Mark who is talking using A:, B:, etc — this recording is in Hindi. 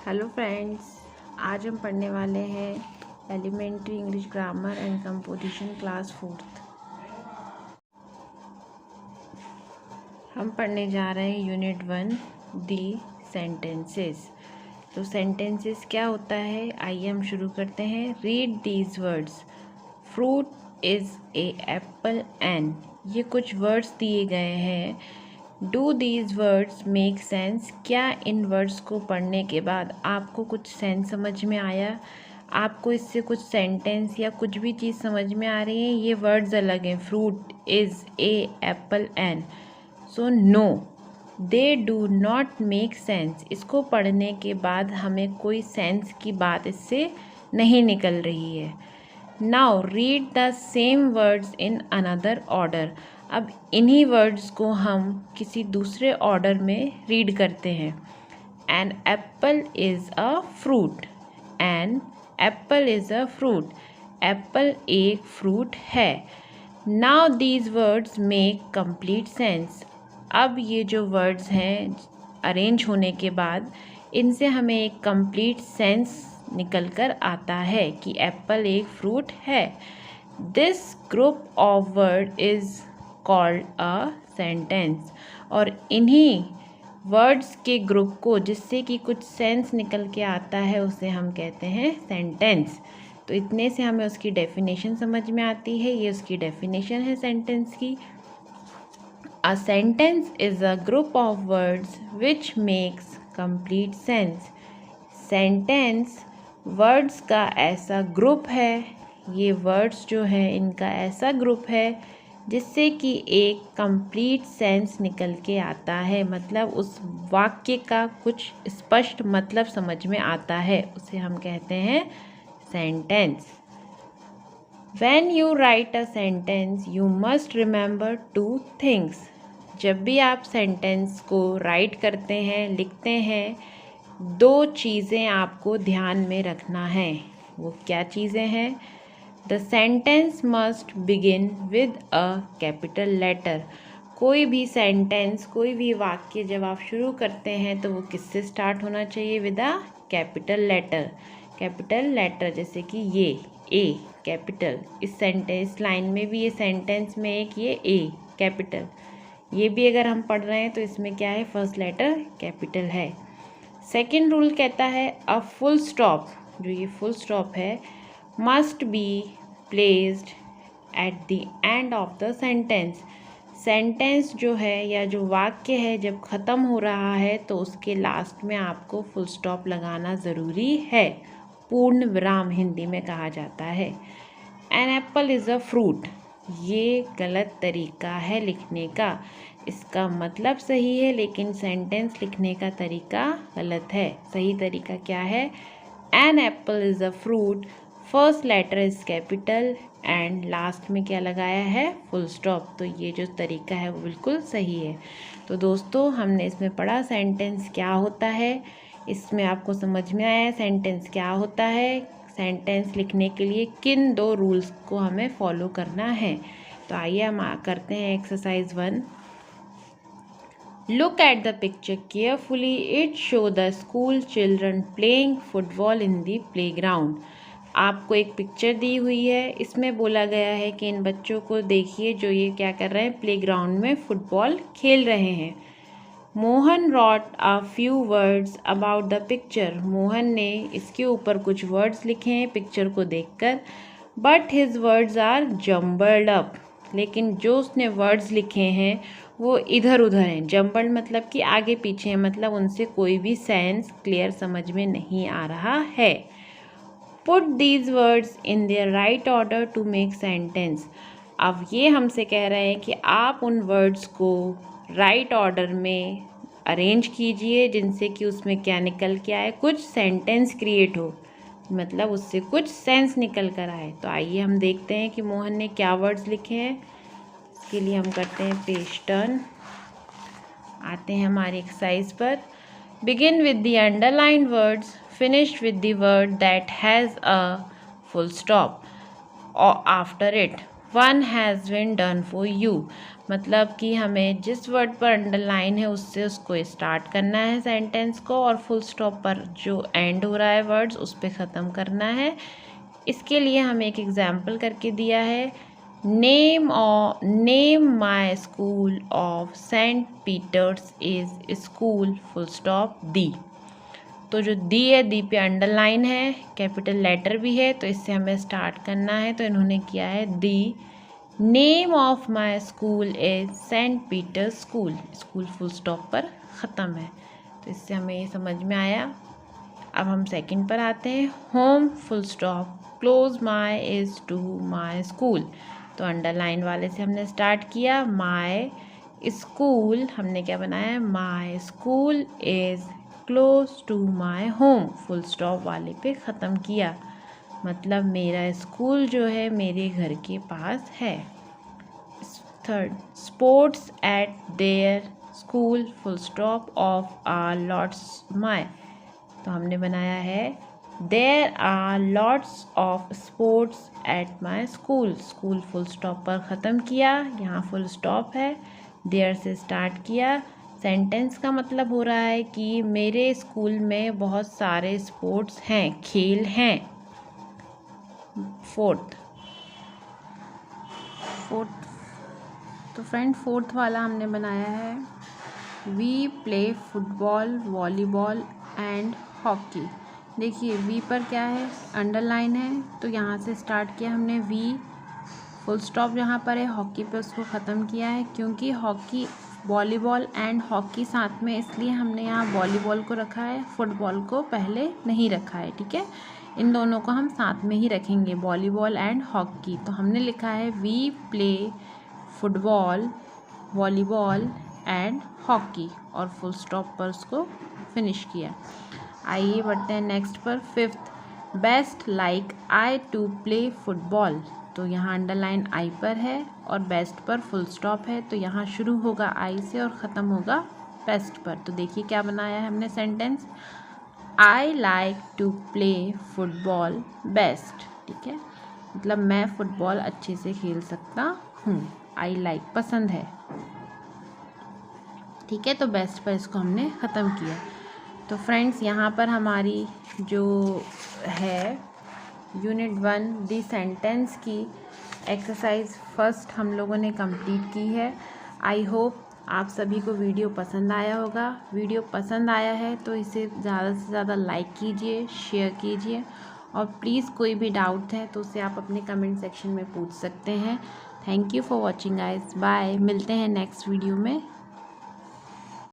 A: हेलो फ्रेंड्स, आज हम पढ़ने वाले हैं elementary English grammar and composition class 4th। हम पढ़ने जा रहे हैं यूनिट 1 दी सेंटेंसेस। तो सेंटेंसेस क्या होता है, आइए हम शुरू करते हैं। Read these words. Fruit is a apple and, ये कुछ वर्ड्स दिए गए हैं। Do these words make sense, क्या इन वर्ड्स को पढ़ने के बाद आपको कुछ सेंस समझ में आया, आपको इससे कुछ सेंटेंस या कुछ भी चीज़ समझ में आ रही है। ये वर्ड्स अलग हैं, fruit is a apple and, so no they do not make sense. इसको पढ़ने के बाद हमें कोई सेंस की बात इससे नहीं निकल रही है। Now read the same words in another order. अब इन्हीं वर्ड्स को हम किसी दूसरे ऑर्डर में रीड करते हैं। An apple is a fruit. An apple is a fruit. Apple एक फ्रूट है। Now these words make complete sense. अब ये जो वर्ड्स हैं अरेंज होने के बाद इनसे हमें एक कंप्लीट सेंस निकल कर आता है कि एप्पल एक फ्रूट है। This group of word is called a sentence. और इन्हीं वर्ड्स के ग्रुप को जिससे कि कुछ सेंस निकल के आता है उसे हम कहते हैं सेंटेंस। तो इतने से हमें उसकी डेफिनेशन समझ में आती है। ये उसकी डेफिनेशन है सेंटेंस की। A sentence is a group of words which makes complete sense. Sentence words का ऐसा ग्रुप है, ये वर्ड्स जो है इनका ऐसा ग्रुप है जिससे कि एक कंप्लीट सेंस निकल के आता है, मतलब उस वाक्य का कुछ स्पष्ट मतलब समझ में आता है, उसे हम कहते हैं sentence. When you write a sentence, you must remember two things. जब भी आप सेंटेंस को राइट करते हैं, लिखते हैं, दो चीज़ें आपको ध्यान में रखना है। वो क्या चीज़ें हैं? The sentence must begin with a capital letter. कोई भी सेंटेंस, कोई भी वाक्य जब आप शुरू करते हैं तो वो किससे स्टार्ट होना चाहिए? With a capital letter. Capital letter जैसे कि ये ए कैपिटल, इस लाइन में भी, ये सेंटेंस में एक ये ए कैपिटल, ये भी अगर हम पढ़ रहे हैं तो इसमें क्या है? फर्स्ट लेटर कैपिटल है। सेकंड रूल कहता है अ फुल स्टॉप, जो ये फुल स्टॉप है, must be placed at the end of the sentence. Sentence जो है या जो वाक्य है जब ख़त्म हो रहा है तो उसके लास्ट में आपको फुल स्टॉप लगाना ज़रूरी है। पूर्ण विराम हिंदी में कहा जाता है। An apple is a fruit, ये गलत तरीका है लिखने का। इसका मतलब सही है लेकिन सेंटेंस लिखने का तरीका गलत है। सही तरीका क्या है? An apple is a fruit, first letter is capital and last में क्या लगाया है? Full stop. तो ये जो तरीका है वो बिल्कुल सही है। तो दोस्तों, हमने इसमें पढ़ा सेंटेंस क्या होता है। इसमें आपको समझ में आया सेंटेंस क्या होता है, सेंटेंस लिखने के लिए किन दो रूल्स को हमें फॉलो करना है। तो आइए हम करते हैं exercise 1। Look at the picture carefully, it show the school children playing football in the playground. आपको एक पिक्चर दी हुई है, इसमें बोला गया है कि इन बच्चों को देखिए जो ये क्या कर रहे हैं? प्लेग्राउंड में फुटबॉल खेल रहे हैं। Mohan wrote a few words about the picture, Mohan ने इसके ऊपर कुछ वर्ड्स लिखे हैं पिक्चर को देखकर। But his words are jumbled up, लेकिन जो उसने वर्ड्स लिखे हैं वो इधर उधर हैं। जम्बल्ड मतलब कि आगे पीछे हैं, मतलब उनसे कोई भी सेंस क्लियर समझ में नहीं आ रहा है। Put these words in their right order to make sentence. अब ये हमसे कह रहे हैं कि आप उन वर्ड्स को राइट ऑर्डर में अरेंज कीजिए जिनसे कि उसमें क्या निकल के आए? कुछ सेंटेंस क्रिएट हो, मतलब उससे कुछ सेंस निकल कर आए। तो आइए हम देखते हैं कि मोहन ने क्या वर्ड्स लिखे हैं। इसके लिए हम करते हैं पेज टर्न, आते हैं हमारी एक्सरसाइज पर। Begin with the underlined words, finish with the word that has a full stop और after it. One has been done for you, मतलब कि हमें जिस वर्ड पर अंडरलाइन है उससे उसको स्टार्ट करना है सेंटेंस को, और फुल स्टॉप पर जो एंड हो रहा है वर्ड्स उस पर ख़त्म करना है। इसके लिए हमें एक एग्जाम्पल करके दिया है, name my school of saint Peter's is school full stop the. तो जो दी है, दी पे अंडरलाइन है, कैपिटल लेटर भी है, तो इससे हमें स्टार्ट करना है। तो इन्होंने किया है the name of my school is saint Peter's school, school full stop पर ख़त्म है। तो इससे हमें ये समझ में आया। अब हम सेकंड पर आते हैं, home full stop close my is to my school. तो अंडरलाइन वाले से हमने स्टार्ट किया, माई स्कूल हमने क्या बनाया, my school is close to my home, full stop वाले पे ख़त्म किया, मतलब मेरा स्कूल जो है मेरे घर के पास है। Third, sports at their school full stop of are lots my. तो हमने बनाया है there are lots of sports at my school, school full stop पर ख़त्म किया, यहाँ फुल स्टॉप है, देयर से स्टार्ट किया। सेंटेंस का मतलब हो रहा है कि मेरे स्कूल में बहुत सारे स्पोर्ट्स हैं, खेल हैं। फोर्थ तो फ्रेंड फोर्थ वाला हमने बनाया है, we play football volleyball and hockey. देखिए वी पर क्या है, अंडरलाइन है, तो यहाँ से स्टार्ट किया हमने वी, फुल स्टॉप यहाँ पर है, हॉकी पे उसको ख़त्म किया है, क्योंकि हॉकी वॉलीबॉल एंड हॉकी साथ में, इसलिए हमने यहाँ वॉलीबॉल को रखा है, फुटबॉल को पहले नहीं रखा है। ठीक है, इन दोनों को हम साथ में ही रखेंगे, वॉलीबॉल एंड हॉकी। तो हमने लिखा है we play football volleyball and hockey, और फुल स्टॉप पर उसको फिनिश किया। आइए बढ़ते हैं नेक्स्ट पर, fifth, best like I to play football. तो यहाँ अंडरलाइन आई पर है और बेस्ट पर फुल स्टॉप है, तो यहाँ शुरू होगा आई से और ख़त्म होगा बेस्ट पर। तो देखिए क्या बनाया है हमने sentence, I like to play football best. ठीक है, मतलब मैं फुटबॉल अच्छे से खेल सकता हूँ, आई लाइक पसंद है। ठीक है, तो बेस्ट पर इसको हमने ख़त्म किया। तो फ्रेंड्स यहाँ पर हमारी जो है यूनिट 1 दी सेंटेंस की एक्सरसाइज फर्स्ट हम लोगों ने कंप्लीट की है। आई होप आप सभी को वीडियो पसंद आया होगा। वीडियो पसंद आया है तो इसे ज़्यादा से ज़्यादा लाइक कीजिए, शेयर कीजिए, और प्लीज़ कोई भी डाउट है तो उसे आप अपने कमेंट सेक्शन में पूछ सकते हैं। Thank you for watching guys, bye, मिलते हैं नेक्स्ट वीडियो में।